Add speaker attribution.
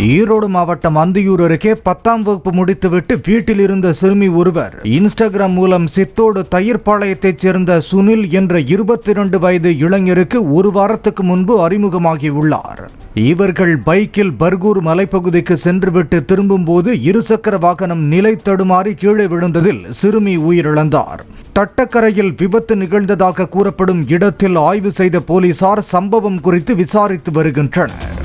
Speaker 1: ஈரோடு மாவட்டம் அந்தியூர் அருகே 10ஆம் வகுப்பு முடித்துவிட்டு வீட்டில் இருந்த சிறுமி ஒருவர் இன்ஸ்டாகிராம் மூலம் சித்தோடு தயிர்பாளையத்தைச் சேர்ந்த சுனில் என்ற 22 வயது இளைஞருக்கு ஒரு வாரத்துக்கு முன்பு அறிமுகமாகியுள்ளார். இவர்கள் பைக்கில் பர்கூர் மலைப்பகுதிக்கு சென்றுவிட்டு திரும்பும்போது இருசக்கர வாகனம் நிலை தடுமாறி கீழே விழுந்ததில் சிறுமி உயிரிழந்தார். தட்டக்கரையில் விபத்து நிகழ்ந்ததாக கூறப்படும் இடத்தில் ஆய்வு செய்த போலீசார் சம்பவம் குறித்து விசாரித்து வருகின்றனர்.